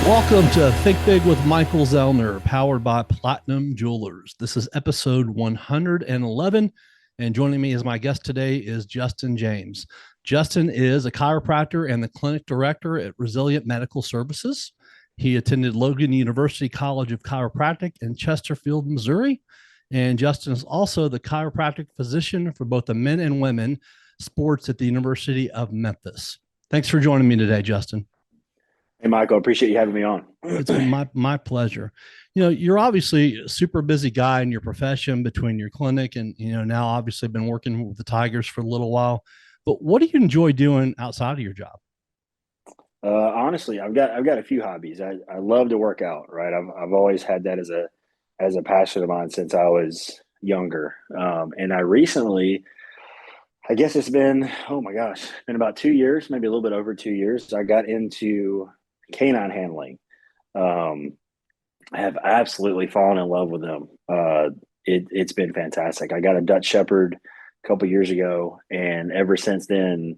Welcome to Think Big with Michael Zellner, powered by Platinum Jewelers. This is episode 111, and joining me as my guest today is Justin James. Justin is a chiropractor and the clinic director at Resilient Medical Services. He attended Logan University College of Chiropractic in Chesterfield, Missouri. And Justin is also the chiropractic physician for both the men and women sports at the University of Memphis. Thanks for joining me today, Justin. Hey, Michael, I appreciate you having me on. It's been my pleasure. You know, you're obviously a super busy guy in your profession between your clinic and, now obviously been working with the Tigers for a little while. But what do you enjoy doing outside of your job? Honestly, I've got a few hobbies. I love to work out, right? I've always had that as a passion of mine since I was younger. And I recently, I guess it's been, oh my gosh, been about 2 years, maybe a little bit over 2 years. I got into canine handling. I have absolutely fallen in love with them. It's been fantastic. I got a Dutch Shepherd a couple years ago, and ever since then,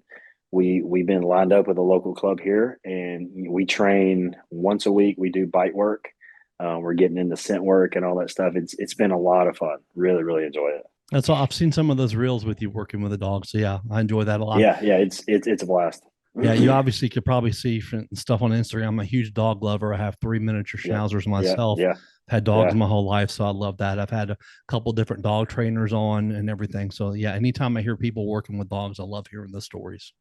we've been lined up with a local club here, and we train once a week. We do bite work. We're getting into scent work and all that stuff. It's been a lot of fun. Really, really enjoy it. That's all. I've seen some of those reels with you working with the dog. So yeah, I enjoy that a lot. Yeah, it's a blast. Yeah, you obviously could probably see stuff on Instagram. I'm a huge dog lover. I have 3 miniature Yeah, schnauzers yeah, myself. yeah, Had dogs yeah. my whole life, so I love that. I've had a couple different dog trainers on and everything. So yeah, anytime I hear people working with dogs, I love hearing the stories.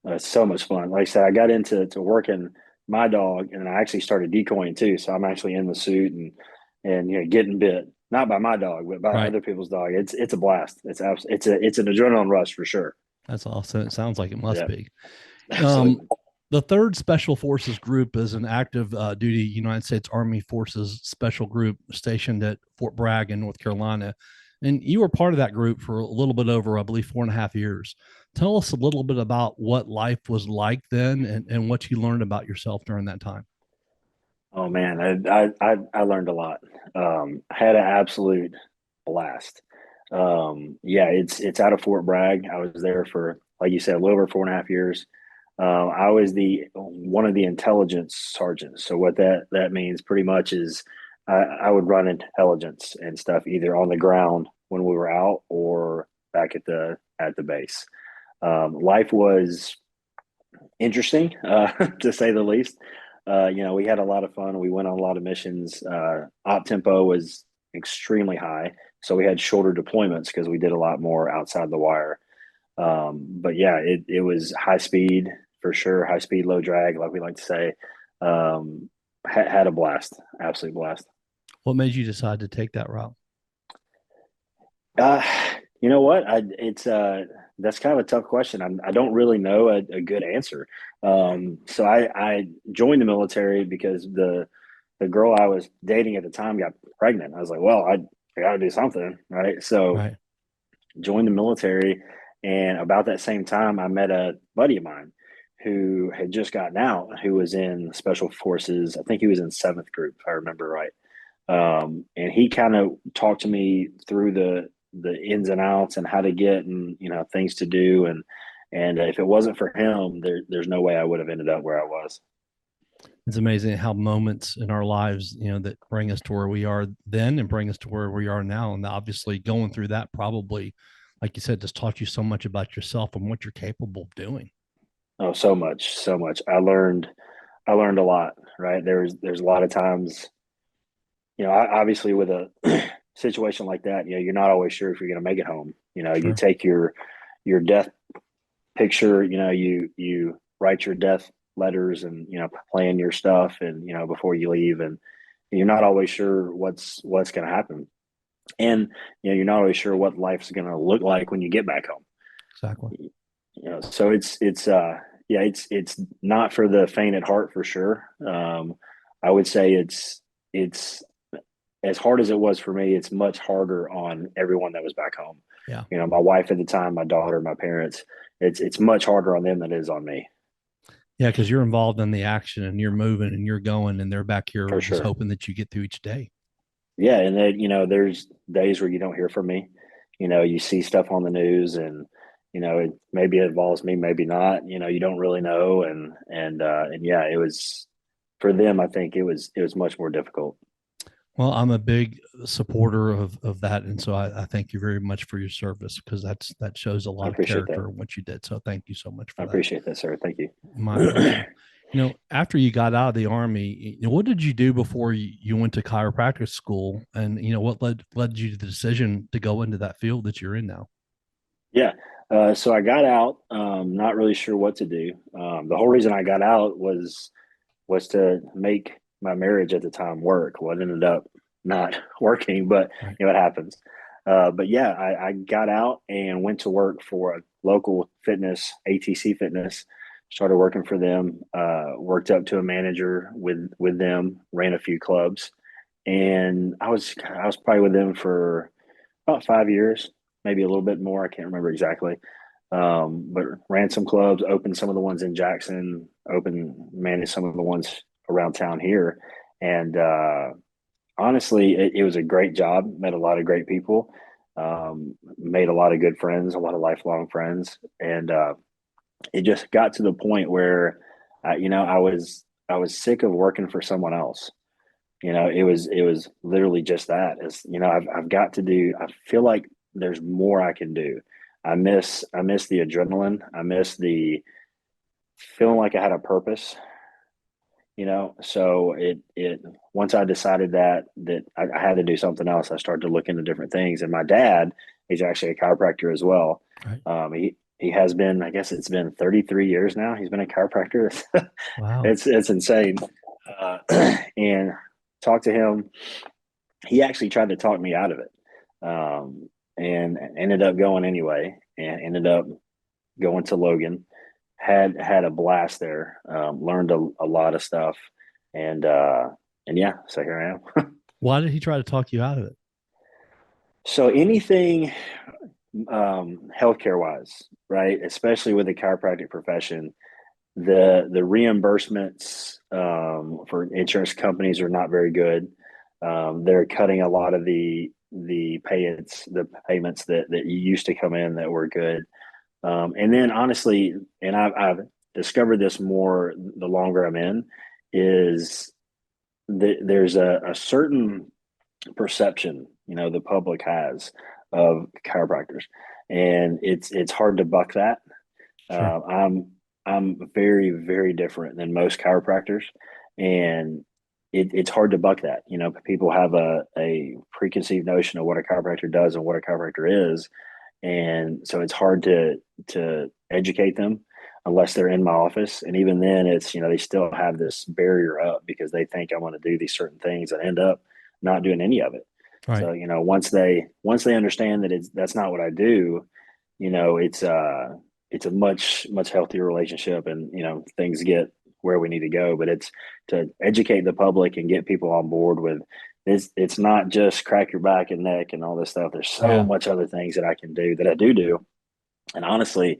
It's so much fun. Like I said, I got into working my dog, and I actually started decoying too. So I'm actually in the suit and getting bit, not by my dog, but by Right. other people's dog. It's a blast. It's an adrenaline rush for sure. That's awesome. It sounds like it must Yeah, be. Um, absolutely. the third Special Forces Group is an active duty United States Army Forces special group stationed at Fort Bragg in North Carolina. And you were part of that group for a little bit over, I believe, 4.5 years. Tell us a little bit about what life was like then and what you learned about yourself during that time. Oh man, I learned a lot. I had an absolute blast. Yeah, it's out of Fort Bragg. I was there for, like you said, a little over 4.5 years. I was the one of the intelligence sergeants. So what that means pretty much is I would run intelligence and stuff either on the ground when we were out or back at the base. Life was interesting, to say the least. We had a lot of fun. We went on a lot of missions. Op tempo was extremely high, so we had shorter deployments because we did a lot more outside the wire. But yeah, it was high speed for sure, high speed, low drag, like we like to say. Had a blast, absolute blast. What made you decide to take that route? Uh, you know what? It's That's kind of a tough question. I don't really know a good answer. So I joined the military because the girl I was dating at the time got pregnant. I was like, well, I got to do something, right? So Right. joined the military, and about that same time, I met a buddy of mine who had just gotten out, who was in special forces. I think he was in seventh group, if I remember right. And he kind of talked to me through the ins and outs and how to get and things to do and if it wasn't for him, there's no way I would have ended up where I was. It's amazing how moments in our lives, that bring us to where we are then and bring us to where we are now. And obviously going through that probably, like you said, just taught you so much about yourself and what you're capable of doing. Oh, so much, so much. I learned a lot, right? There's a lot of times, obviously with a situation like that, you're not always sure if you're going to make it home. You Sure. take your death picture, you write your death letters and plan your stuff and before you leave, and you're not always sure what's going to happen, and you're not always sure what life's going to look like when you get back home. Exactly. So it's yeah, it's not for the faint at heart for sure. I would say it's as hard as it was for me, it's much harder on everyone that was back home. Yeah. My wife at the time, my daughter, my parents. It's much harder on them than it is on me, Yeah. Cause you're involved in the action and you're moving and you're going and they're back here for just sure. hoping that you get through each day. Yeah, and then there's days where you don't hear from me. You see stuff on the news, and maybe it involves me, maybe not. You don't really know, and yeah, it was for them, I think it was much more difficult. Well, I'm a big supporter of that, and so I thank you very much for your service because that shows a I lot of appreciate that. character in what you did. So thank you so much I for that. appreciate that, sir. Thank you. My pleasure. After you got out of the army, what did you do before you went to chiropractic school, and what led you to the decision to go into that field that you're in now? Yeah. So I got out, not really sure what to do. The whole reason I got out was to make my marriage at the time work. Well, it ended up not working, but Right. it happens. But yeah, I got out and went to work for a local fitness, ATC Fitness. Started working for them. Worked up to a manager with them. Ran a few clubs, and I was probably with them for about 5 years, maybe a little bit more. I can't remember exactly. But ran some clubs, opened some of the ones in Jackson, managed some of the ones around town here. And honestly, it was a great job. Met a lot of great people, made a lot of good friends, a lot of lifelong friends. And it just got to the point where, I was sick of working for someone else. It was literally just that. I've got to do. I feel like there's more I can do. I miss the adrenaline. I miss the feeling like I had a purpose. So it once I decided that I had to do something else, I started to look into different things. And my dad, he's actually a chiropractor as well. Right. He has been. I guess it's been 33 years now. He's been a chiropractor. Wow. It's insane. Uh, and talked to him. He actually tried to talk me out of it, and ended up going anyway, and ended up going to Logan. Had a blast there. Learned a lot of stuff, and yeah, so here I am. Why did he try to talk you out of it? So anything healthcare wise, right? Especially with the chiropractic profession, the reimbursements for insurance companies are not very good. They're cutting a lot of the payments that used to come in that were good. And then honestly, and I've discovered this more the longer I'm in, is that there's a certain perception the public has of chiropractors, and it's hard to buck that. Sure. I'm very, very different than most chiropractors, and it's hard to buck that. People have a preconceived notion of what a chiropractor does and what a chiropractor is, and so it's hard to educate them unless they're in my office. And even then, it's they still have this barrier up because they think I want to do these certain things and end up not doing any of it. Right. So once they understand that that's not what I do, it's a much healthier relationship, and things get where we need to go. But it's to educate the public and get people on board with it's not just crack your back and neck and all this stuff. There's so Yeah. much other things that I can do that I do. And honestly,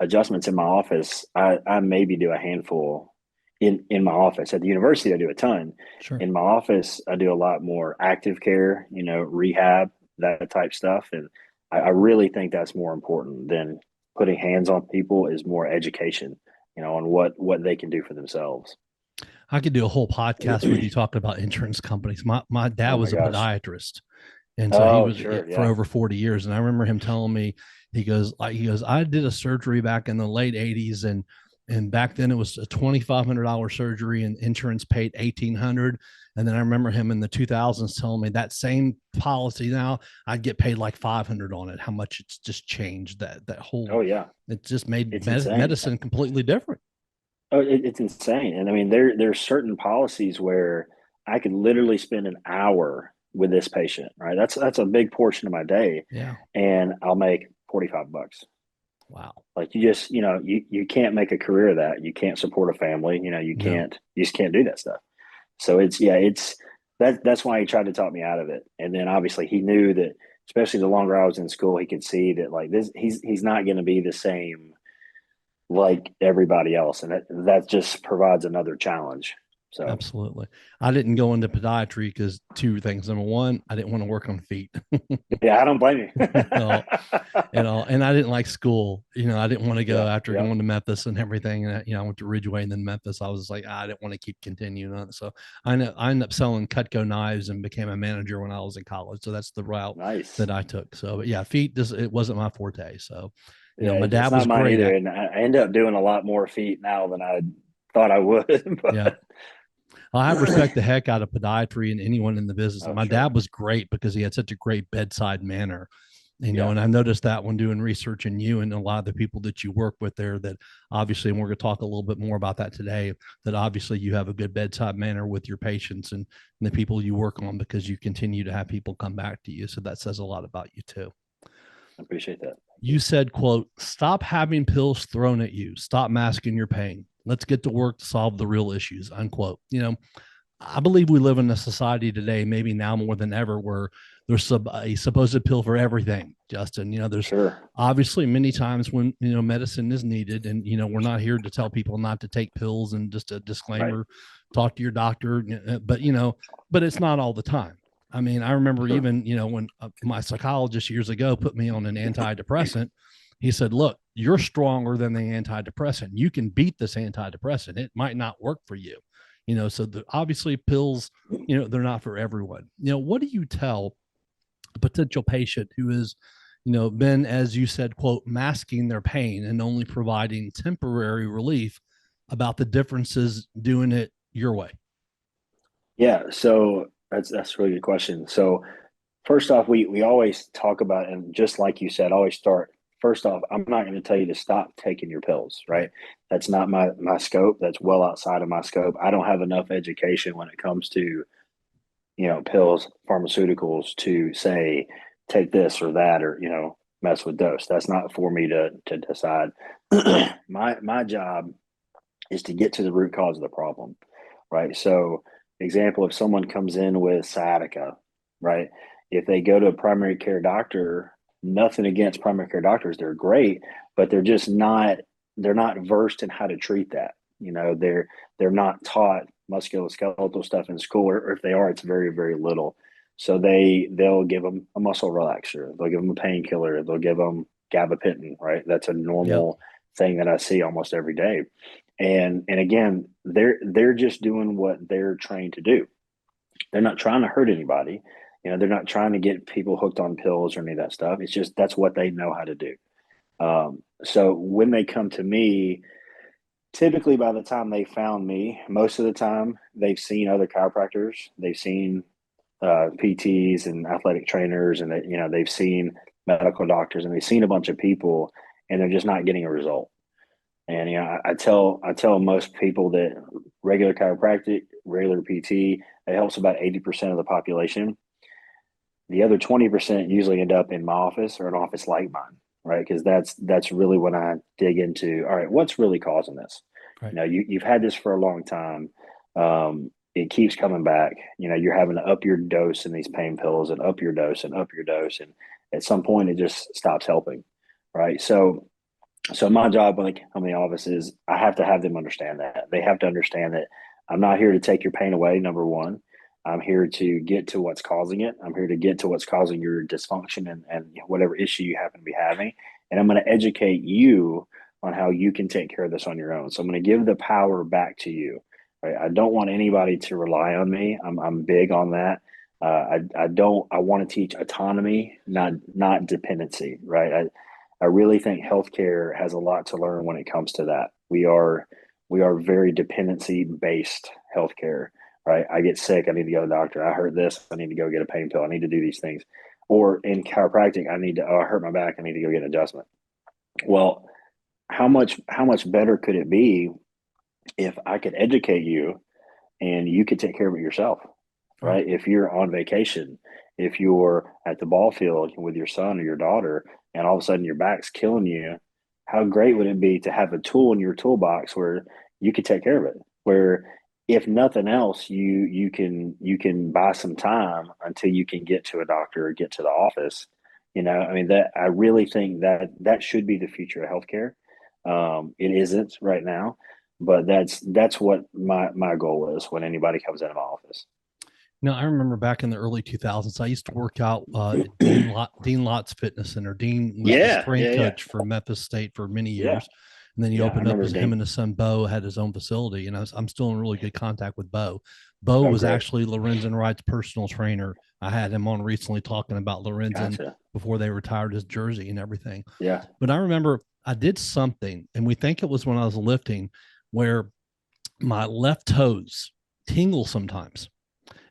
adjustments in my office, I maybe do a handful in my office. At the university, I do a ton. Sure. In my office, I do a lot more active care, rehab, that type stuff. And I really think that's more important than putting hands on people, is more education, on what they can do for themselves. I could do a whole podcast with you talking about insurance companies. My dad Oh my was a gosh. podiatrist, and so he Oh, was sure. for Yeah. over 40 years. And I remember him telling me, he goes, I did a surgery back in the late 80s, and back then it was a $2,500 surgery, and insurance paid 1,800. And then I remember him in the 2000s telling me that same policy now I'd get paid like 500 on it. How much it's just changed that whole. Oh yeah. It just made It's insane. medicine completely different. Oh, it's insane. And I mean, there's certain policies where I could literally spend an hour with this patient, right? That's a big portion of my day, Yeah. and I'll make $45. Wow. Like you just, you can't make a career of that. You can't support a family. No. You just can't do that stuff. So that's why he tried to talk me out of it. And then obviously he knew that, especially the longer I was in school, he could see that like this, he's not going to be the same like everybody else, and that just provides another challenge. So Absolutely. I didn't go into podiatry because two things. Number one, I didn't want to work on feet. yeah, I don't blame you. No, and I didn't like school. I didn't want to go Yeah, after yeah, going to Memphis and everything. And I went to Ridgeway and then Memphis. I was like, I didn't want to keep continuing on. So I ended up selling Cutco knives and became a manager when I was in college. So that's the route nice. that I took. So, but yeah, feet just it wasn't my forte. So, Yeah, my it's dad was not mine great either, at. and I end up doing a lot more feet now than I thought I would. Yeah, But I respect the heck out of podiatry and anyone in the business. And oh, my sure, dad was great because he had such a great bedside manner. yeah, And I noticed that when doing research in you and a lot of the people that you work with there, that obviously, and we're going to talk a little bit more about that today, that obviously you have a good bedside manner with your patients and the people you work on, because you continue to have people come back to you. So that says a lot about you too. I appreciate that. Thank you. You said, quote, stop having pills thrown at you. Stop masking your pain. Let's get to work to solve the real issues, unquote. I believe we live in a society today, maybe now more than ever, where there's a supposed pill for everything, Justin. There's Sure, obviously many times when, medicine is needed. And, we're not here to tell people not to take pills, and just a right, disclaimer, talk to your doctor. But it's not all the time. I mean, I remember sure, even, when my psychologist years ago put me on an antidepressant. He said, look, you're stronger than the antidepressant. You can beat this antidepressant. It might not work for you. So obviously pills, they're not for everyone. What do you tell a potential patient who is, been, as you said, quote, masking their pain and only providing temporary relief, about the differences doing it your way? yeah. So that's a really good question. So first off, we always talk about, and just like you said, always start. First off, I'm not going to tell you to stop taking your pills, Right. right? That's not my scope. That's well outside of my scope. I don't have enough education when it comes to pills, pharmaceuticals to say take this or that, or mess with dose. That's not for me to decide. My job is to get to the root cause of the problem, right? So, example, if someone comes in with sciatica, right? If they go to a primary care doctor, nothing against primary care doctors, they're great, but they're not versed in how to treat that. They're not taught musculoskeletal stuff in school, or if they are, it's very, very little. So they'll give them a muscle relaxer, they'll give them a painkiller, they'll give them gabapentin, right? That's a Yep. normal thing that I see almost every day. And again, they're just doing what they're trained to do. They're not trying to hurt anybody. They're not trying to get people hooked on pills or any of that stuff. It's just that's what they know how to do. So when they come to me, typically by the time they found me, most of the time they've seen other chiropractors, they've seen PTs and athletic trainers, and they've seen medical doctors, and they've seen a bunch of people, and they're just not getting a result. And I tell most people that regular chiropractic, regular PT, it helps about 80% of the population. The other 20% usually end up in my office or an office like mine, right? Because that's really when I dig into, all right, what's really causing this? Right. You've had this for a long time. It keeps coming back. You're having to up your dose in these pain pills, and up your dose and up your dose, and at some point it just stops helping, right? So my job when they come in the office is I have to have them understand that. They have to understand that I'm not here to take your pain away, number one. I'm here to get to what's causing it. I'm here to get to what's causing your dysfunction and whatever issue you happen to be having. And I'm going to educate you on how you can take care of this on your own. So I'm going to give the power back to you. Right? I don't want anybody to rely on me. I'm big on that. I want to teach autonomy, not dependency. Right. I really think healthcare has a lot to learn when it comes to that. We are very dependency based healthcare, right? I get sick, I need to go to the doctor. I hurt this, I need to go get a pain pill. I need to do these things. Or in chiropractic, I hurt my back, I need to go get an adjustment. Well, how much better could it be if I could educate you and you could take care of it yourself, Right. right? If you're on vacation, if you're at the ball field with your son or your daughter, and all of a sudden your back's killing you, how great would it be to have a tool in your toolbox where you could take care of it? Where if nothing else, you can buy some time until you can get to a doctor or get to the office. I mean that I really think that should be the future of healthcare. It isn't right now. But that's what my goal is when anybody comes into my office. No, I remember back in the early 2000s, I used to work out at Dean Lott's Fitness Center. Dean was the Yeah, strength yeah, yeah, coach for Memphis State for many yeah, years. And then he yeah. I opened up remember his, him Dean. and his son, Bo, had his own facility. And I'm still in really good contact with Bo. Bo Oh, was great. actually Lorenzen Wright's personal trainer. I had him on recently talking about Lorenzen Gotcha. before they retired his jersey and everything. Yeah. But I remember I did something, and we think it was when I was lifting, where my left toes tingle sometimes.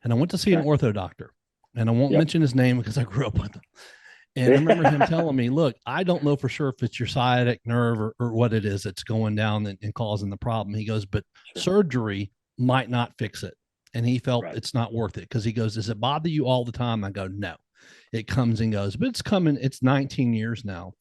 And I went to see an Okay. ortho doctor, and I won't Yep. mention his name because I grew up with him. And I remember him Yeah. telling me, look, I don't know for sure if it's your sciatic nerve or what it is that's going down and causing the problem. He goes, but Sure. surgery might not fix it. And he felt Right. it's not worth it because he goes, does it bother you all the time? I go, no, it comes and goes, but it's coming. It's 19 years now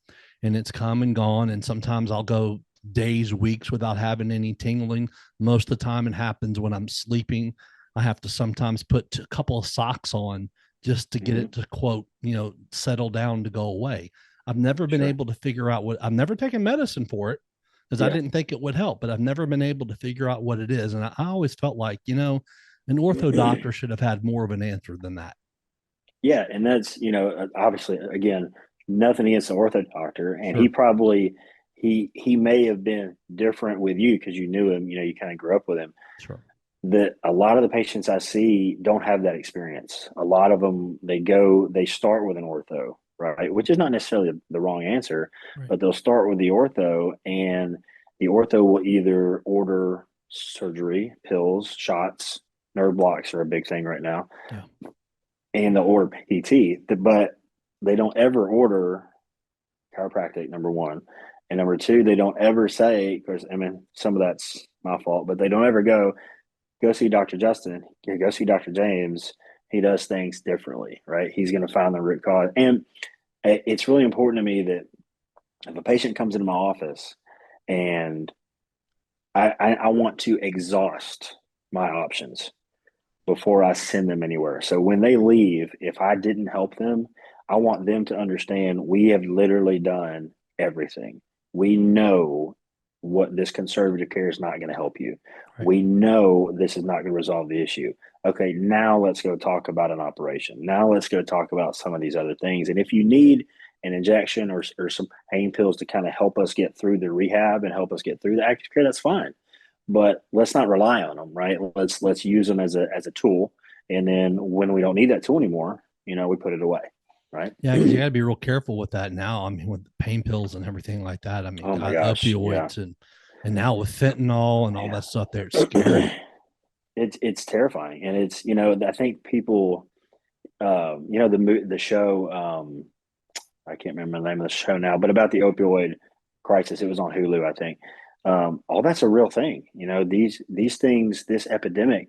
and it's come and gone. And sometimes I'll go days, weeks without having any tingling. Most of the time it happens when I'm sleeping. I have to sometimes put a couple of socks on just to get Hmm. it to quote, settle down to go away. I've never been Sure. able to figure out what I've never taken medicine for it because I Yeah. didn't think it would help, but I've never been able to figure out what it is. And I always felt like, an ortho doctor should have had more of an answer than that. Yeah, and that's obviously again nothing against the ortho doctor, and he Sure. probably he may have been different with you because you knew him, you kind of grew up with him. Sure. That a lot of the patients I see don't have that experience. A lot of them they start with an ortho, right, which is not necessarily the wrong answer, Right. but they'll start with the ortho, and the ortho will either order surgery, pills, shots. Nerve blocks are a big thing right now, Yeah. and they'll order PT, but they don't ever order chiropractic, number one. And number two, they don't ever say, because I mean, some of that's my fault, but they don't ever go see Dr. Justin, go see Dr. James. He does things differently, right? He's going to find the root cause. And it's really important to me that if a patient comes into my office and I want to exhaust my options before I send them anywhere. So when they leave, if I didn't help them, I want them to understand we have literally done everything. We know what this conservative care is not going to help you. Right. We know this is not going to resolve the issue. Okay, now let's go talk about an operation. Now let's go talk about some of these other things. And if you need an injection or some pain pills to kind of help us get through the rehab and help us get through the active care, that's fine, but let's not rely on them, right? Let's use them as a tool, and then when we don't need that tool anymore, we put it away, right? Yeah, because you got to be real careful with that now. I mean, with pain pills and everything like that. I mean, Oh my God, gosh, yeah. opioids and now with fentanyl and all Yeah. that stuff there, it's scary. It's terrifying, and it's I think people, the show, I can't remember the name of the show now, but about the opioid crisis. It was on Hulu, I think. All that's a real thing. These things, this epidemic,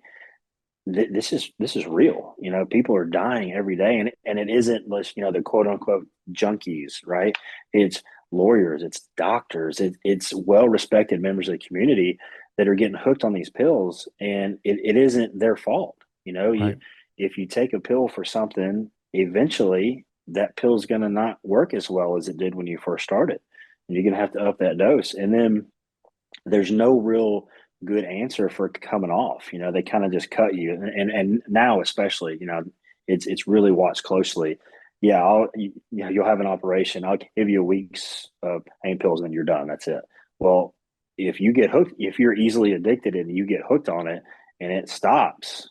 this is real. People are dying every day, and it isn't the quote unquote junkies, right? It's lawyers, it's doctors, it's well respected members of the community that are getting hooked on these pills, and it isn't their fault. Right. If you take a pill for something, eventually that pill's going to not work as well as it did when you first started, and you're going to have to up that dose, and then there's no real good answer for coming off. They kind of just cut you, and now especially, it's really watched closely. Yeah, you'll have an operation. I'll give you a week's pain pills, and then you're done. That's it. Well, if you get hooked, if you're easily addicted and you get hooked on it and it stops,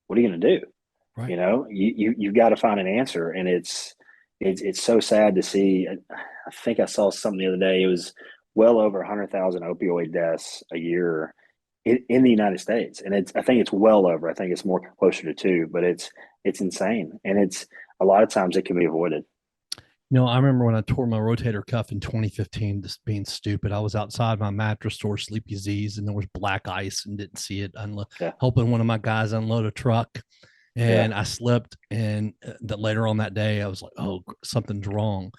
what are you going to do? Right. You've got to find an answer, and it's so sad to see. I think I saw something the other day. It was well over 100,000 opioid deaths a year in the United States, and I think it's well over. I think it's more closer to two, but it's insane, and it's a lot of times it can be avoided. I remember when I tore my rotator cuff in 2015, just being stupid. I was outside my mattress store, Sleepy Z's, and there was black ice and didn't see it. Yeah, Helping one of my guys unload a truck, yeah, and I slipped. And that later on that day, I was like, "Oh, something's wrong."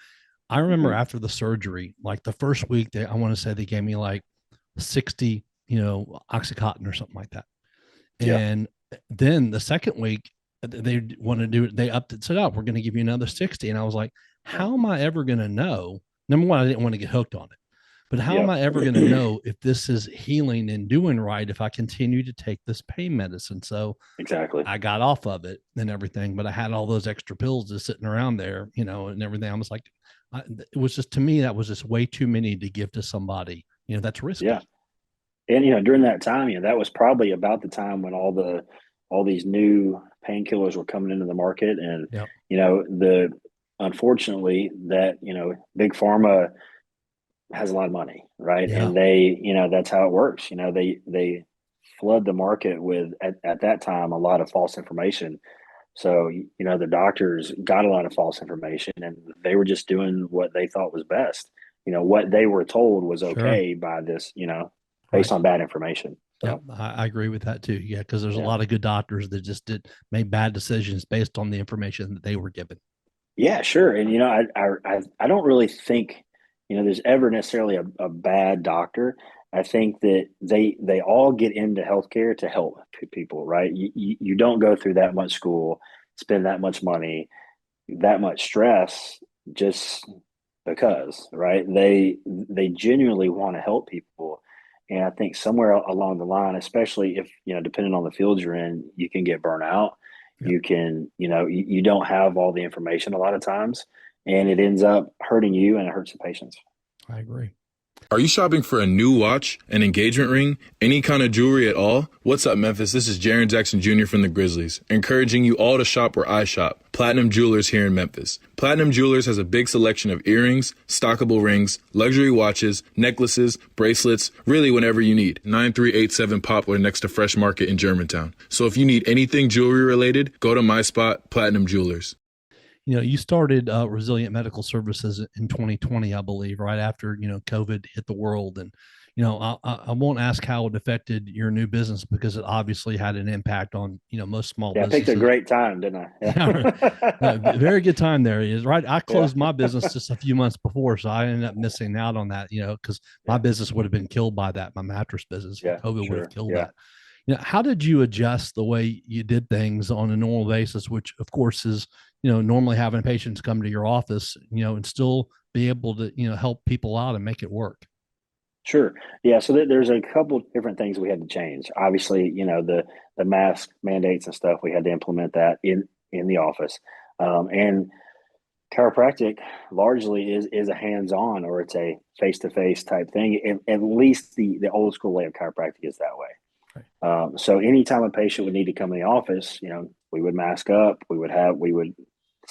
I remember hmm, after the surgery, like the first week, I want to say they gave me like 60, oxycontin or something like that. yeah, And then the second week, they want to do it. They upped it, said, "Oh, we're going to give you another 60." And I was like, right, how am I ever going to know? Number one, I didn't want to get hooked on it. But how am Yep. I ever going to know if this is healing and doing right if I continue to take this pain medicine? So Exactly. I got off of it and everything, but I had all those extra pills just sitting around there, and everything. I was like, it was just, to me, that was just way too many to give to somebody, that's Yeah. risky. And during that time, that was probably about the time when all these new painkillers were coming into the market, and Yep. the unfortunately that big pharma has a lot of money, right? Yeah. And they, that's how it works. They flood the market with at that time a lot of false information. So the doctors got a lot of false information, and they were just doing what they thought was best. What they were told was Sure. okay by this, based Right. on bad information. Yep. So I agree with that too. Yeah. Cause there's a yeah, lot of good doctors that just made bad decisions based on the information that they were given. yeah, sure. And I don't really think there's ever necessarily a bad doctor. I think that they all get into healthcare to help people, right? You don't go through that much school, spend that much money, that much stress just because, right? They genuinely want to help people. And I think somewhere along the line, especially if, depending on the field you're in, you can get burnt out. Yep. You can, you don't have all the information a lot of times, and it ends up hurting you and it hurts the patients. I agree. Are you shopping for a new watch, an engagement ring, any kind of jewelry at all? What's up, Memphis? This is Jaron Jackson Jr. from the Grizzlies, encouraging you all to shop where I shop, Platinum Jewelers here in Memphis. Platinum Jewelers has a big selection of earrings, stockable rings, luxury watches, necklaces, bracelets, really whenever you need. 9387 Poplar next to Fresh Market in Germantown. So if you need anything jewelry related, go to my spot, Platinum Jewelers. You started Resilient Medical Services in 2020, I believe, right after, COVID hit the world. And, I won't ask how it affected your new business because it obviously had an impact on, most small Yeah, I picked a businesses. great time, didn't I? Yeah. Very good time there is right. I Yeah. closed my business just a few months before, so I ended up missing out on that, because my Yeah. business would have been killed by that. My mattress business, Yeah. COVID would have Sure. killed Yeah. that. How did you adjust the way you did things on a normal basis, which of course is, normally having patients come to your office, and still be able to, help people out and make it work? Sure. Yeah. So there's a couple different things we had to change. Obviously, the mask mandates and stuff. We had to implement that in the office. And chiropractic largely is a hands-on, or it's a face-to-face type thing. At least the old school way of chiropractic is that way. Right. So anytime a patient would need to come in the office, we would mask up. We would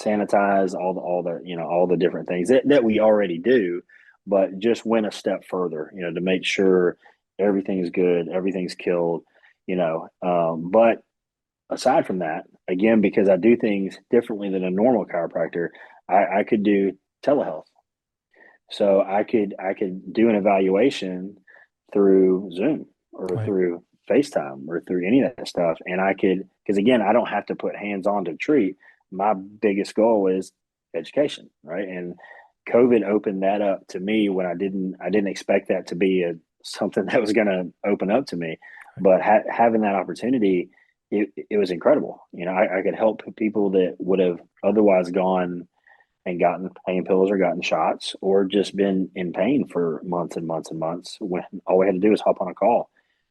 sanitize all the different things that we already do, but just went a step further, to make sure everything's good, everything's killed, but aside from that, again, because I do things differently than a normal chiropractor, I could do telehealth. So I could do an evaluation through Zoom or Right. through FaceTime or through any of that stuff. And I could, because again, I don't have to put hands on to treat. My biggest goal is education, right? And COVID opened that up to me when I didn't expect that to be something that was going to open up to me, but having that opportunity, it was incredible. I could help people that would have otherwise gone and gotten pain pills or gotten shots or just been in pain for months and months and months, when all we had to do was hop on a call,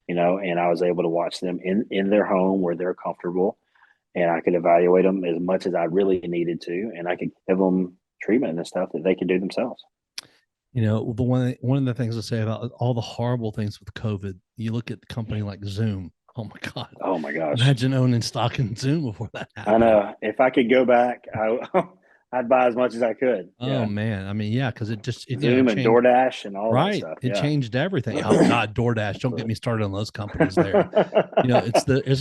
and I was able to watch them in their home where they're comfortable, and I could evaluate them as much as I really needed to, and I could give them treatment and stuff that they could do themselves. The one of the things to say about all the horrible things with COVID, you look at a company like Zoom. Oh my God. Oh my gosh. Imagine owning stock in Zoom before that I happened. know. If I could go back, I'd buy as much as I could. Oh Yeah. man. I mean, yeah, because it Zoom and changed. DoorDash and all that Right. stuff. It Yeah. changed everything. Oh God, DoorDash. Don't get me started on those companies there.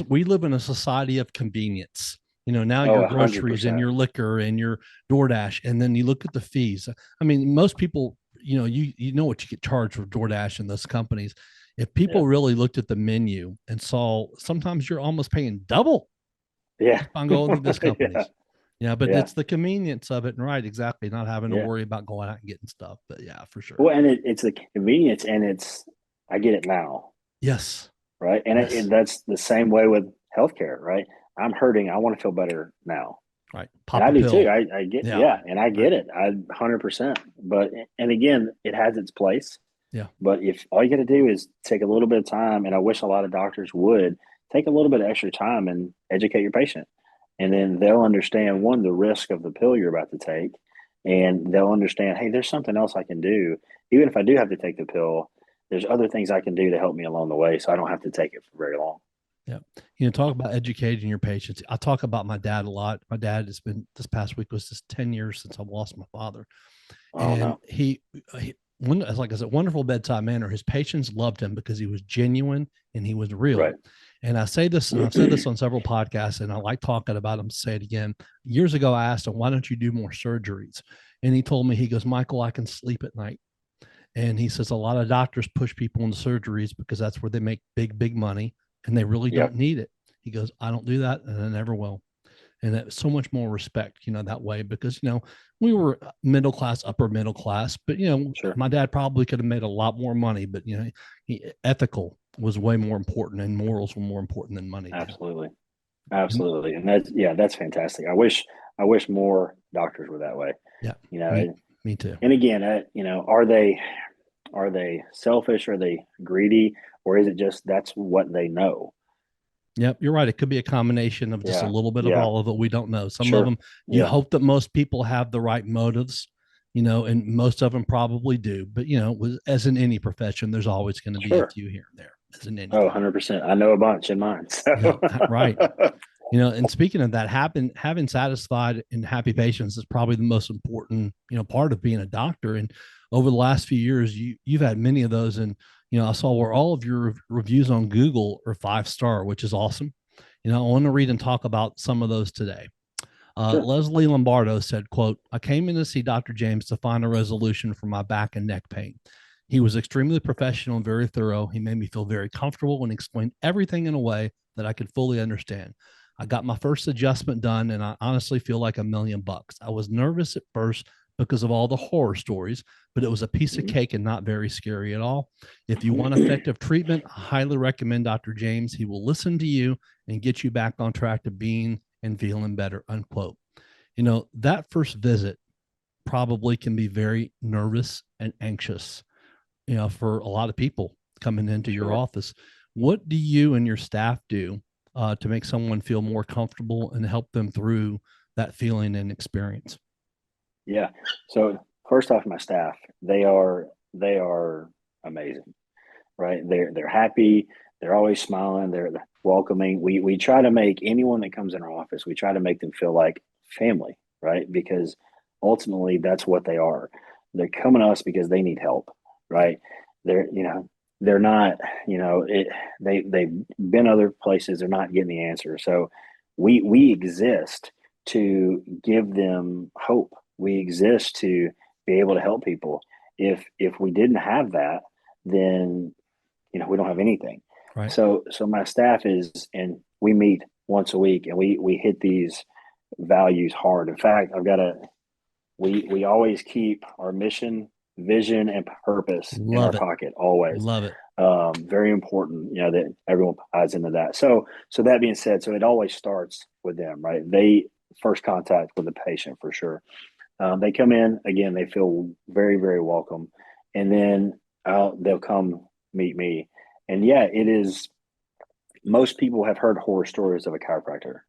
We live in a society of convenience. Now Oh, your groceries and 100%. your liquor and your DoorDash, and then you look at the fees. I mean, most people, you know what you get charged for DoorDash and those companies. If Yeah. people really looked at the menu and saw, sometimes you're almost paying double Yeah. on going to these Yeah. companies. Yeah, but Yeah. it's the convenience of it, and right, exactly, not having to Yeah. worry about going out and getting stuff. But yeah, for sure. Well, and it's the convenience, and I get it now, Yes. right? And Yes. that's the same way with healthcare, right? I'm hurting. I want to feel better now. Right. And Pop I a do too. pill. I get, Yeah. yeah, and I Right. get it. 100%. But, and again, it has its place. Yeah. But if all you got to do is take a little bit of time, and I wish a lot of doctors would take a little bit of extra time and educate your patient. And then they'll understand, one, the risk of the pill you're about to take, and they'll understand, hey, there's something else I can do. Even if I do have to take the pill, there's other things I can do to help me along the way so I don't have to take it for very long. Yeah. Talk about educating your patients. I talk about my dad a lot. My dad has been, this past week was just 10 years since I lost my father. Oh, And no. he like I said, wonderful bedside manner. His patients loved him because he was genuine and he was real. Right. And I say this, and I've said this on several podcasts, and I like talking about him. Say it again. Years ago, I asked him, why don't you do more surgeries? And he told me, he goes, Michael, I can sleep at night. And he says a lot of doctors push people into surgeries because that's where they make big, big money, and they really Yep. don't need it. He goes, I don't do that, and I never will. And that's so much more respect, that way, because, we were middle class, upper middle class, but, Sure. my dad probably could have made a lot more money, but, ethical was way more important, and morals were more important than money. Absolutely. Absolutely. And that's fantastic. I wish more doctors were that way. Yeah. Me too. And again, are they selfish? Are they greedy? Or is it just that's what they know? Yep, you're right. It could be a combination of just a little bit of all of it. We don't know. Some of them, you hope that most people have the right motives, and most of them probably do. But, as in any profession, there's always going to be a few here and there, as in anything. 100%. I know a bunch in mine. So. Yeah, right. And speaking of that, having satisfied and happy patients is probably the most important, part of being a doctor. And over the last few years, you've had many of those. And, I saw where all of your reviews on Google are 5-star, which is awesome. I want to read and talk about some of those today. Sure. Leslie Lombardo said, quote, I came in to see Dr. James to find a resolution for my back and neck pain. He was extremely professional and very thorough. He made me feel very comfortable and explained everything in a way that I could fully understand. I got my first adjustment done, and I honestly feel like $1,000,000. I was nervous at first because of all the horror stories, but it was a piece of cake and not very scary at all. If you want effective treatment, I highly recommend Dr. James. He will listen to you and get you back on track to being and feeling better, unquote. That first visit probably can be very nervous and anxious, for a lot of people coming into your office. What do you and your staff do to make someone feel more comfortable and help them through that feeling and experience? Yeah. So first off, my staff, they are amazing, right? They're happy. They're always smiling. They're welcoming. We try to make anyone that comes in our office, we try to make them feel like family, right? Because ultimately that's what they are. They're coming to us because they need help, right? They're not, they've been other places. They're not getting the answer. So we exist to give them hope. We exist to be able to help people. If we didn't have that, then we don't have anything. Right. So my staff and we meet once a week, and we hit these values hard. In fact, we always keep our mission, vision, and purpose in our pocket always. Love it. Very important, that everyone buys into that. So that being said, so it always starts with them, right? They first contact with the patient for sure. They come in, again, they feel very, very welcome. And then they'll come meet me. And yeah, it is, most people have heard horror stories of a chiropractor,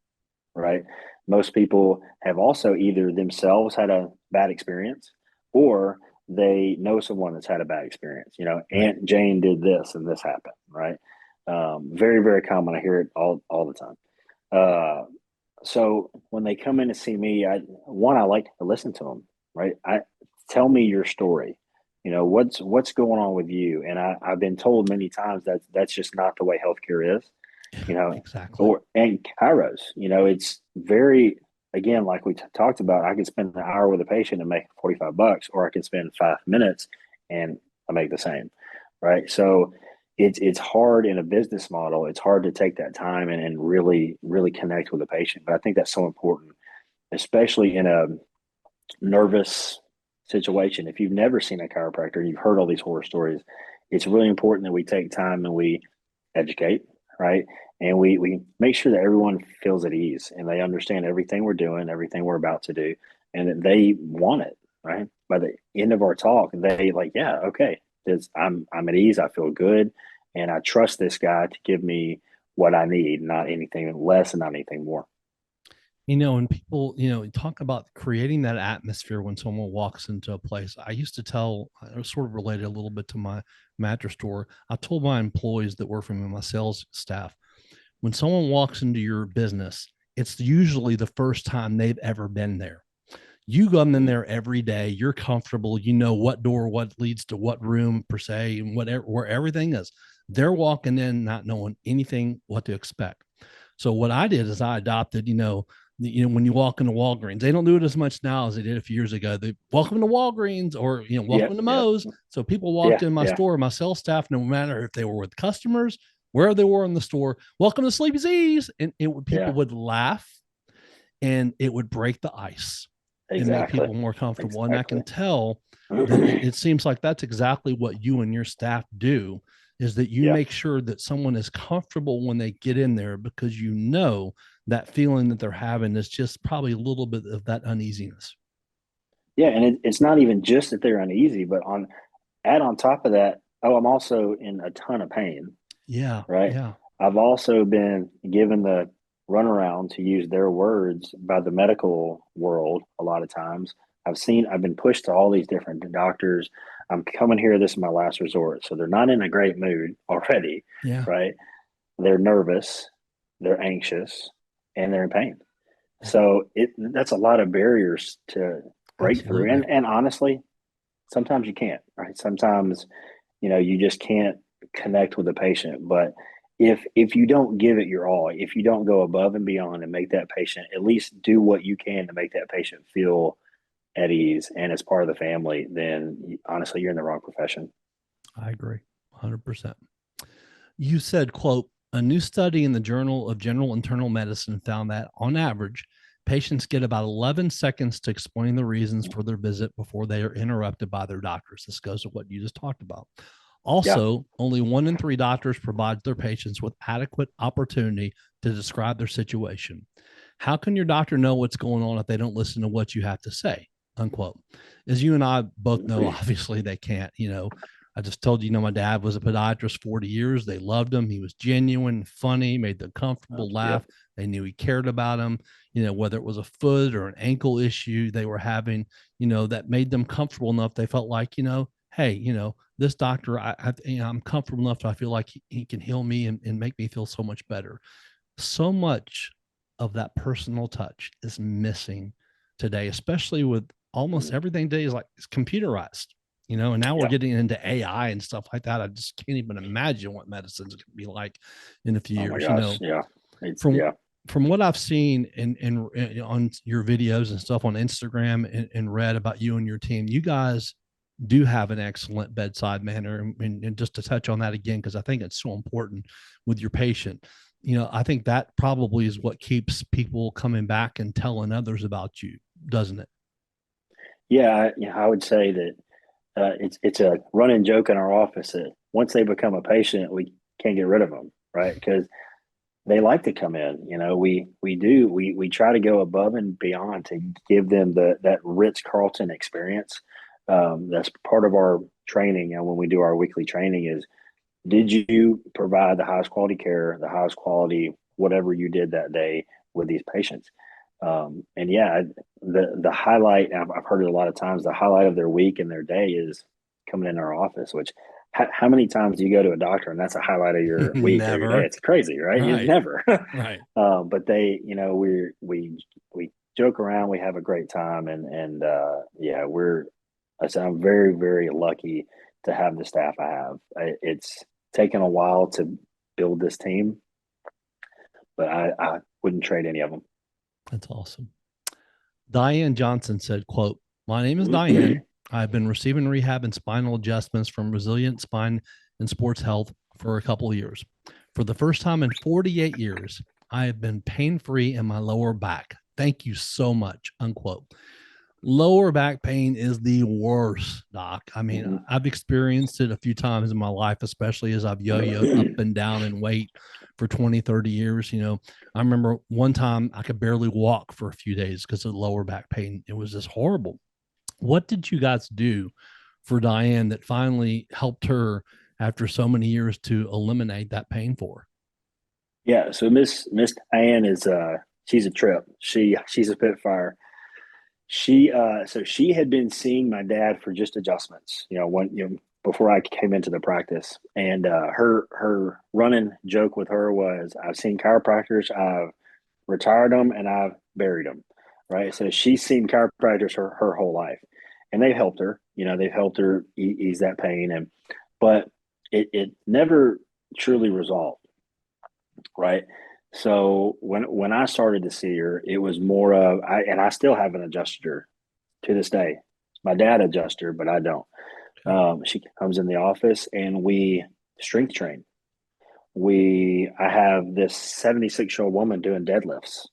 right? Most people have also either themselves had a bad experience, or they know someone that's had a bad experience. Aunt Jane did this and this happened, right? Very, very common. I hear it all the time. So when they come in to see me, I like to listen to them, right? Tell me your story. What's going on with you? And I've been told many times that that's just not the way healthcare is, Exactly. And chiros, it's very, again, like we talked about, I could spend an hour with a patient and make $45, or I can spend 5 minutes and I make the same, right? So it's hard in a business model. It's hard to take that time and really, really connect with the patient. But I think that's so important, especially in a nervous situation. If you've never seen a chiropractor, you've heard all these horror stories, it's really important that we take time and we educate, right? And we make sure that everyone feels at ease and they understand everything we're doing, everything we're about to do, and that they want it, right? By the end of our talk, they like, yeah, okay, I'm at ease. I feel good, and I trust this guy to give me what I need, not anything less and not anything more. And people, talk about creating that atmosphere when someone walks into a place. I used to tell, I was sort of related a little bit to my mattress store. I told my employees that work for me, my sales staff, when someone walks into your business, it's usually the first time they've ever been there. You come in there every day, you're comfortable, you know what door, what leads to what room per se, and whatever, where everything is. They're walking in not knowing anything what to expect. So what I did is I adopted, when you walk into Walgreens, they don't do it as much now as they did a few years ago. They welcome to Walgreens or welcome to Yeah, Moe's. So people walked yeah, in my yeah, store, my sales staff, no matter if they were with customers, where they were in the store, welcome to Sleepy Z's, and people yeah. would laugh, and it would break the ice and make Exactly, people more comfortable. And I exactly. can tell that it seems like that's exactly what you and your staff do, is that you Yeah, make sure that someone is comfortable when they get in there, because that feeling that they're having is just probably a little bit of that uneasiness. yeah, and it's not even just that they're uneasy, but on top of that, oh, I'm also in a ton of pain, Yeah. right? Yeah. I've also been given the runaround, to use their words, by the medical world a lot of times. I've been pushed to all these different doctors. I'm coming here. This is my last resort. So they're not in a great mood already, Yeah. right? They're nervous, they're anxious, and they're in pain. Yeah. So that's a lot of barriers to break through. Absolutely. And honestly, sometimes you can't, right? Sometimes, you just can't connect with the patient. But if you don't give it your all, if you don't go above and beyond and make that patient, at least do what you can to make that patient feel at ease and as part of the family, then honestly, you're in the wrong profession. I agree 100%. You said, quote, a new study in the Journal of General Internal Medicine found that on average, patients get about 11 seconds to explain the reasons for their visit before they are interrupted by their doctors. This goes to what you just talked about. Yeah. Also, only 1 in 3 doctors provide their patients with adequate opportunity to describe their situation. How can your doctor know what's going on if they don't listen to what you have to say? Unquote. As you and I both know, obviously they can't. I just told you, my dad was a podiatrist 40 years. They loved him. He was genuine, funny, made them comfortable, laugh. Yep. They knew he cared about them. Whether it was a foot or an ankle issue they were having, that made them comfortable enough. They felt like, hey, this doctor, I'm comfortable enough. I feel like he can heal me and make me feel so much better. So much of that personal touch is missing today, especially with almost everything today is like it's computerized, and now we're Yeah. getting into AI and stuff like that. I just can't even imagine what medicine's going to be like in a few Oh my years. gosh. Yeah. From Yeah. from what I've seen in on your videos and stuff on Instagram and read about you and your team, you guys do have an excellent bedside manner. And just to touch on that again, because I think it's so important with your patient, I think that probably is what keeps people coming back and telling others about you, doesn't it? Yeah. I would say that it's a running joke in our office that once they become a patient, we can't get rid of them, right? Because they like to come in. We try to go above and beyond to give them that Ritz Carlton experience. That's part of our training, and when we do our weekly training, is did you provide the highest quality care, the highest quality whatever you did that day with these patients? And yeah, the highlight, I've heard it a lot of times, the highlight of their week and their day is coming in our office. Which how many times do you go to a doctor and that's a highlight of your week or your day? Never. It's crazy, right? You Right. never. Right. But we joke around, we have a great time, and yeah, I'm very, very lucky to have the staff I have. It's taken a while to build this team, but I wouldn't trade any of them. That's awesome. Diane Johnson said, quote, my name is Diane. I've been receiving rehab and spinal adjustments from Resilient Spine and Sports Health for a couple of years. For the first time in 48 years, I have been pain-free in my lower back. Thank you so much, unquote. Lower back pain is the worst, doc. I mean, I've experienced it a few times in my life, especially as I've yo-yoed up and down in weight for 20, 30 years. I remember one time I could barely walk for a few days because of lower back pain. It was just horrible. What did you guys do for Diane that finally helped her after so many years to eliminate that pain for her? Yeah. So Miss Diane is she's a trip. She's a spitfire. So she had been seeing my dad for just adjustments, before I came into the practice. And her running joke with her was, I've seen chiropractors, I've retired them, and I've buried them. Right. So she's seen chiropractors her whole life, and they've helped her. They've helped her ease that pain, but it never truly resolved. Right. So when I started to see her, it was more of I still haven't adjusted her to this day. My dad adjusts her, but I don't. She comes in the office and we strength train. I have this 76-year-old woman doing deadlifts,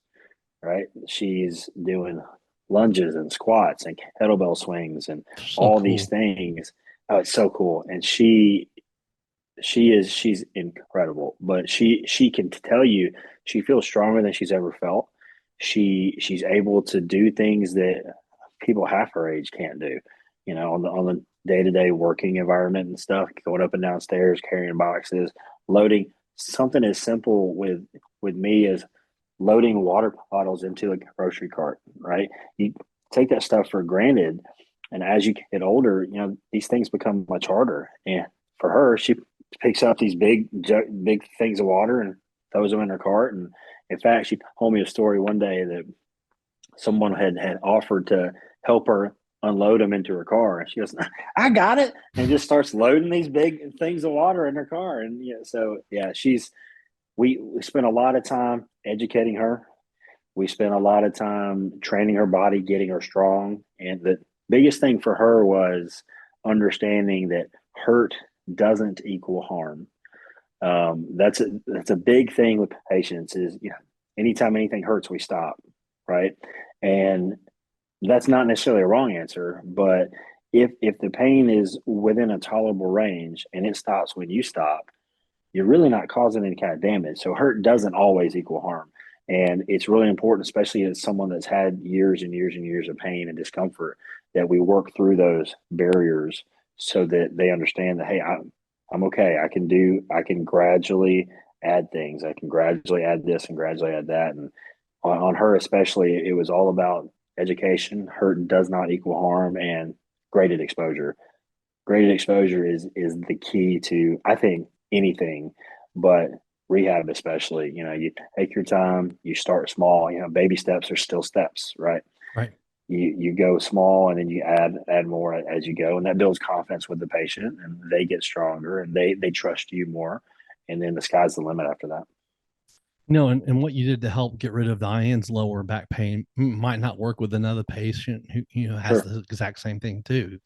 right? She's doing lunges and squats and kettlebell swings and So all these cool. things. Oh, it's so cool. And she's incredible, but she can tell you she feels stronger than she's ever felt. She's able to do things that people half her age can't do, on the day-to-day working environment and stuff, going up and down stairs, carrying boxes, loading something as simple with me as loading water bottles into a grocery cart, right? You take that stuff for granted, and as you get older, these things become much harder. And for her, she picks up these big things of water and throws them in her cart. And in fact, she told me a story one day that someone had offered to help her unload them into her car. And she goes, I got it. And just starts loading these big things of water in her car. And we spent a lot of time educating her. We spent a lot of time training her body, getting her strong. And the biggest thing for her was understanding that hurt doesn't equal harm. That's a big thing with patients is, anytime anything hurts, we stop, right? And that's not necessarily a wrong answer, but if the pain is within a tolerable range and it stops when you stop, you're really not causing any kind of damage. So hurt doesn't always equal harm. And it's really important, especially as someone that's had years and years and years of pain and discomfort, that we work through those barriers so that they understand that, hey, I'm okay. I can gradually add things. I can gradually add this and gradually add that. And on her especially, it was all about education. Hurt does not equal harm, and graded exposure. Graded exposure is the key to, I think, anything, but rehab especially. You take your time, you start small. Baby steps are still steps, right? Right. You go small and then you add more as you go, and that builds confidence with the patient, and they get stronger and they trust you more, and then the sky's the limit after that. And what you did to help get rid of Diane's lower back pain might not work with another patient who has Sure. the exact same thing too.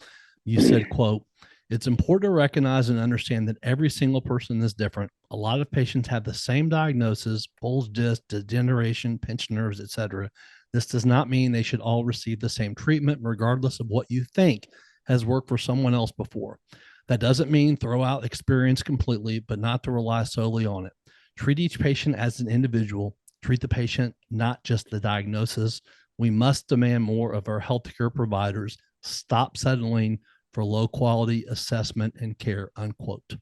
You said, quote, it's important to recognize and understand that every single person is different. A lot of patients have the same diagnosis, bulge disc, degeneration, pinched nerves, etc. This does not mean they should all receive the same treatment, regardless of what you think has worked for someone else before. That doesn't mean throw out experience completely, but not to rely solely on it. Treat each patient as an individual. Treat the patient, not just the diagnosis. We must demand more of our healthcare providers. Stop settling for low quality assessment and care, unquote.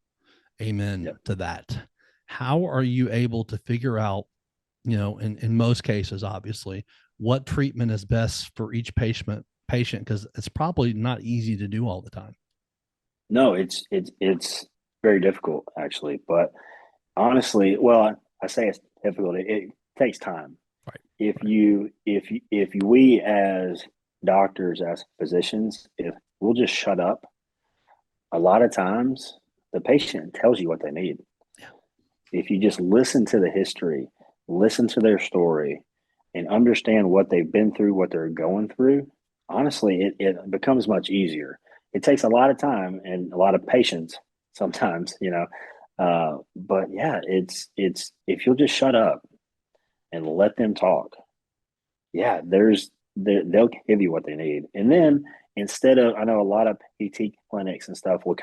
Amen Yep. to that. How are you able to figure out, in most cases, obviously, what treatment is best for each patient? Because it's probably not easy to do all the time. No, it's very difficult actually, but honestly, well, I say it's difficult. It takes time. Right. If we as doctors, as physicians, if we'll just shut up, a lot of times the patient tells you what they need. Yeah. If you just listen to the history, listen to their story, and understand what they've been through, what they're going through, honestly, it becomes much easier. It takes a lot of time and a lot of patience sometimes, but yeah, it's if you'll just shut up and let them talk, yeah, they'll give you what they need. And then instead of, I know a lot of PT clinics and stuff will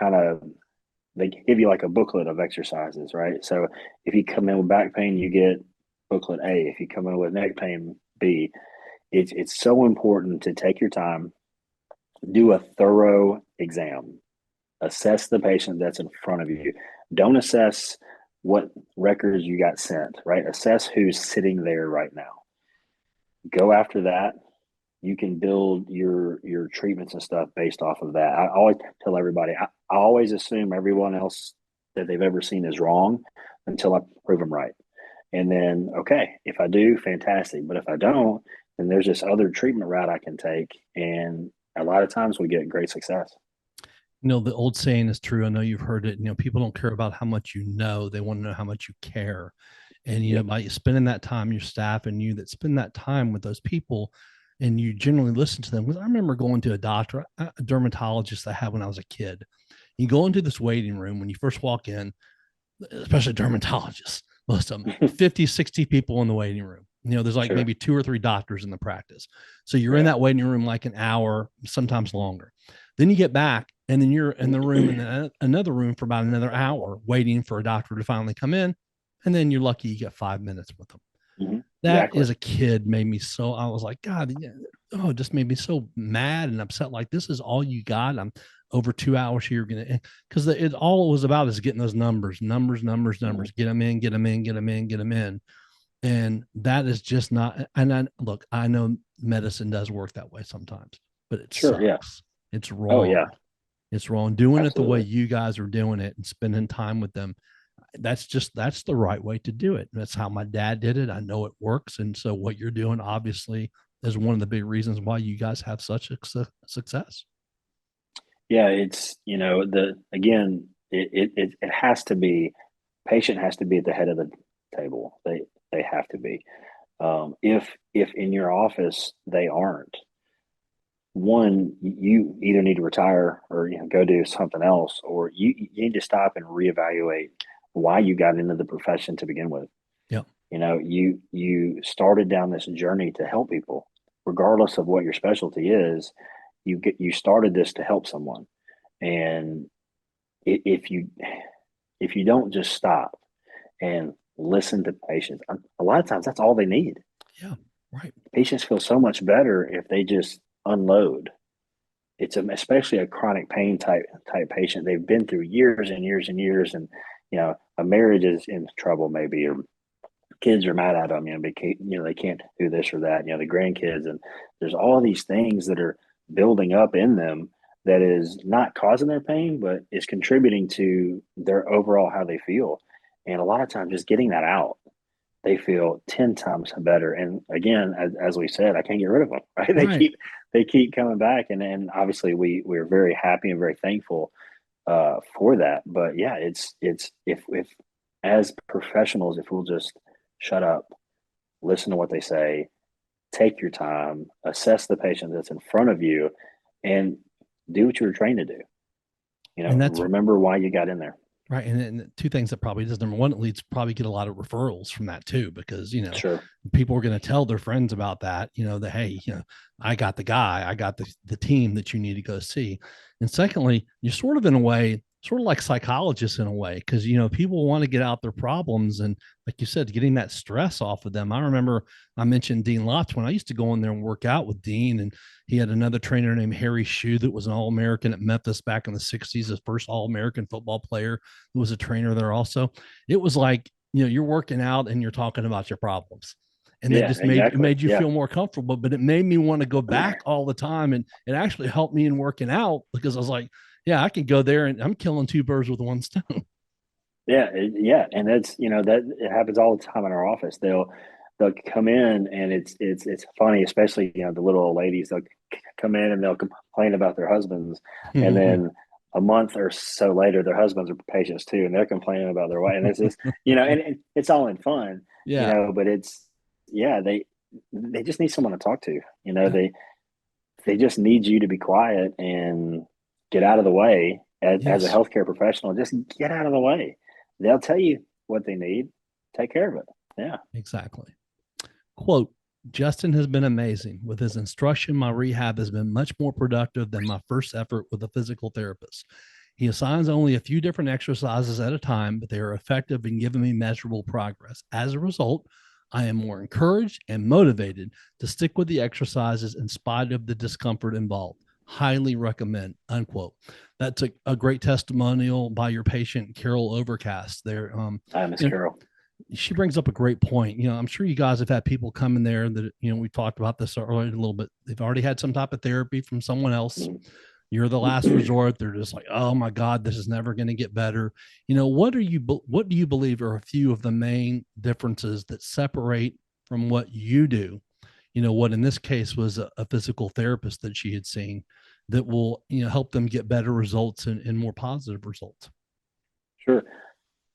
they give you like a booklet of exercises, right? So if you come in with back pain, you get booklet A. If you come in with neck pain, B. It's so important to take your time, do a thorough exam. Assess the patient that's in front of you. Don't assess what records you got sent, right? Assess who's sitting there right now. Go after that. You can build your treatments and stuff based off of that. I always tell everybody, I always assume everyone else that they've ever seen is wrong until I prove them right. And then, okay, if I do, fantastic. But if I don't, then there's this other treatment route I can take. And a lot of times we get great success. The old saying is true. I know you've heard it. People don't care about how much you know. They want to know how much you care. And, by spending that time, your staff and you that spend that time with those people, and you generally listen to them. Because I remember going to a doctor, a dermatologist I had when I was a kid. You go into this waiting room when you first walk in, especially dermatologists, most of them, 50, 60 people in the waiting room. There's like maybe 2 or 3 doctors in the practice. So you're in that waiting room like an hour, sometimes longer. Then you get back and then you're in the room in another room for about another hour waiting for a doctor to finally come in. And then you're lucky you get 5 minutes with them. Mm-hmm. That Exactly. as a kid made me so, I was like, God, it just made me so mad and upset. Like, this is all you got. I'm over 2 hours here. Because it all it was about is getting those numbers, get them in, get them in, get them in, get them in. And that is just not, and I know medicine does work that way sometimes, but it sucks. Yeah. It's wrong. Oh, yeah. It's wrong. Doing Absolutely. it the way you guys are doing it and spending time with them. That's the right way to do it. That's how my dad did it. I know it works. And so what you're doing obviously is one of the big reasons why you guys have such a success. Yeah. It's, it has to be, patient has to be at the head of the table. They have to be. If in your office they aren't, one, you either need to retire or go do something else, or you need to stop and reevaluate why you got into the profession to begin with. Yeah. You started down this journey to help people, regardless of what your specialty is. You started this to help someone, and if you don't just stop and listen to patients, a lot of times that's all they need. Yeah, right. Patients feel so much better if they just unload. Especially a chronic pain type patient. They've been through years and years and years, and a marriage is in trouble maybe, or kids are mad at them. They can't do this or that. The grandkids, and there's all these things that are building up in them that is not causing their pain, but is contributing to their overall how they feel. And a lot of times, just getting that out, they feel 10 times better. And again, as we said, I can't get rid of them, right? They keep coming back. And obviously we're very happy and very thankful for that. But yeah, it's if as professionals, if we'll just shut up, listen to what they say, take your time, assess the patient that's in front of you, and do what you were trained to do. And that's, remember why you got in there. right. And 2 things that probably does. Number one, it leads probably get a lot of referrals from that too, because, Sure. people are going to tell their friends about that, that, hey, I got the guy, I got the team that you need to go see. And secondly, you're sort of in a way, sort of like psychologists in a way, because, people want to get out their problems. And like you said, getting that stress off of them. I remember I mentioned Dean Lotz when I used to go in there and work out with Dean, and he had another trainer named Harry Shue that was an All-American at Memphis back in the 60s, his first All-American football player who was a trainer there also. It was like, you're working out and you're talking about your problems. And that just made you feel more comfortable, but it made me want to go back all the time. And it actually helped me in working out, because I was like, yeah, I can go there and I'm killing 2 birds with 1 stone. Yeah. And that's, that it happens all the time in our office. They'll come in, and it's funny, especially, the little old ladies, they'll come in and they'll complain about their husbands. And then a month or so later, their husbands are patients too, and they're complaining about their wife. And it's just, and it's all in fun, but they just need someone to talk to. They just need you to be quiet and get out of the way as a healthcare professional. Just get out of the way. They'll tell you what they need. Take care of it. Yeah, exactly. Quote, Justin has been amazing. With his instruction, my rehab has been much more productive than my first effort with a physical therapist. He assigns only a few different exercises at a time, but they are effective in giving me measurable progress. As a result, I am more encouraged and motivated to stick with the exercises in spite of the discomfort involved. highly recommend, unquote. That's a great testimonial by your patient, Carol Overcast there. Hi, Miss Carol. She brings up a great point. I'm sure you guys have had people come in there that, we talked about this earlier a little bit. They've already had some type of therapy from someone else. Mm-hmm. You're the last resort. They're just like, oh my God, this is never going to get better. What do you believe are a few of the main differences that separate from what you do? What in this case was a physical therapist that she had seen that will, help them get better results and more positive results. Sure.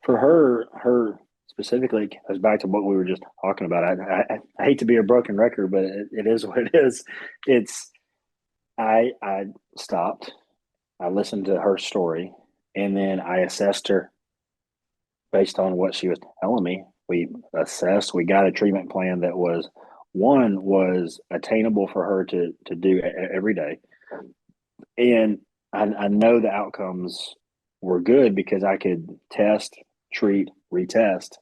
For her specifically, goes back to what we were just talking about. I hate to be a broken record, but it is what it is. I stopped. I listened to her story, and then I assessed her based on what she was telling me. We assessed. We got a treatment plan that was attainable for her to do every day, and I know the outcomes were good because I could test, treat, retest,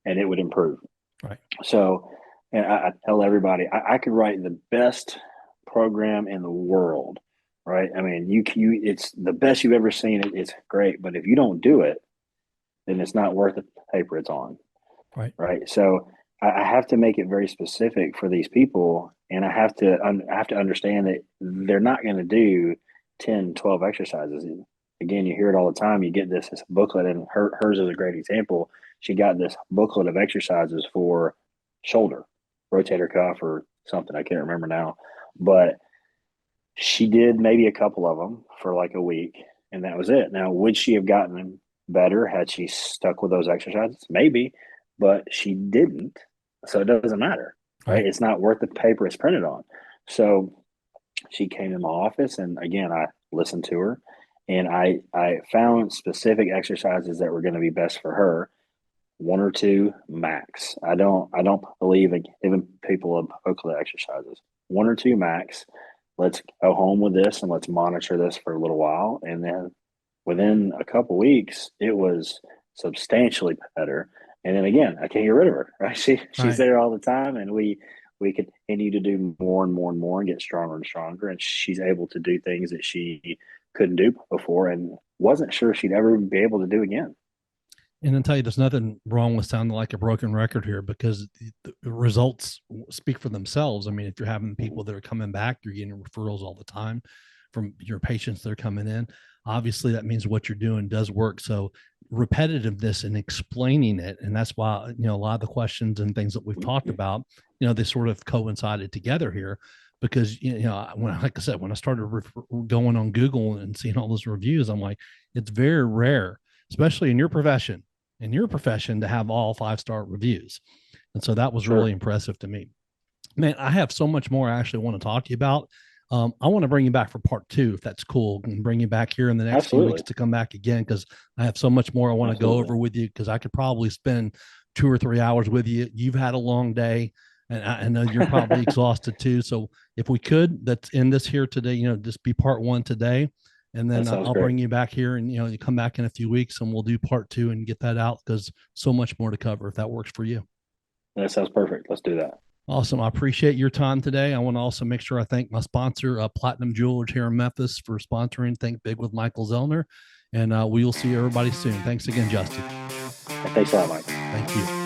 and it would improve. Right. So, and I tell everybody, I could write the best program in the world, right? I mean, it's the best you've ever seen. It's great, but if you don't do it, then it's not worth the paper it's on. Right. Right. So I have to make it very specific for these people, and I have to understand that they're not going to do 10, 12 exercises. Again, you hear it all the time. You get this booklet, and hers is a great example. She got this booklet of exercises for shoulder, rotator cuff, or something. I can't remember now, but she did maybe a couple of them for like a week, and that was it. Now, would she have gotten better had she stuck with those exercises? Maybe, but she didn't. So it doesn't matter, right? It's not worth the paper it's printed on. So she came in my office, and again, I listened to her, and I found specific exercises that were going to be best for her. 1 or 2 max. I don't believe in giving people a booklet of exercises. 1 or 2 max. Let's go home with this and let's monitor this for a little while. And then within a couple weeks, it was substantially better. And then again, I can't get rid of her. Right? She's there all the time, and we continue to do more and more and more and get stronger and stronger. And she's able to do things that she couldn't do before and wasn't sure she'd ever be able to do again. And I'll tell you, there's nothing wrong with sounding like a broken record here, because the results speak for themselves. I mean, if you're having people that are coming back, you're getting referrals all the time from your patients that are coming in. Obviously, that means what you're doing does work. So repetitiveness and explaining it. And that's why, a lot of the questions and things that we've talked about, they sort of coincided together here. Because, like I said, when I started going on Google and seeing all those reviews, I'm like, it's very rare, especially in your profession, to have all 5-star reviews. And so that was really impressive to me. Man, I have so much more I actually want to talk to you about. I want to bring you back for part 2, if that's cool, and bring you back here in the next few weeks to come back again, because I have so much more I want to go over with you, because I could probably spend 2 or 3 hours with you. You've had a long day, and I know you're probably exhausted too. So if we could, let's end this here today, just be part 1 today. And then I'll bring you back here, and, you come back in a few weeks, and we'll do part 2 and get that out, because so much more to cover, if that works for you. That sounds perfect. Let's do that. Awesome. I appreciate your time today. I want to also make sure I thank my sponsor, Platinum Jewelers here in Memphis, for sponsoring Think Big with Michael Zellner. And we will see everybody soon. Thanks again, Justin. Thanks a lot, Mike. Thank you.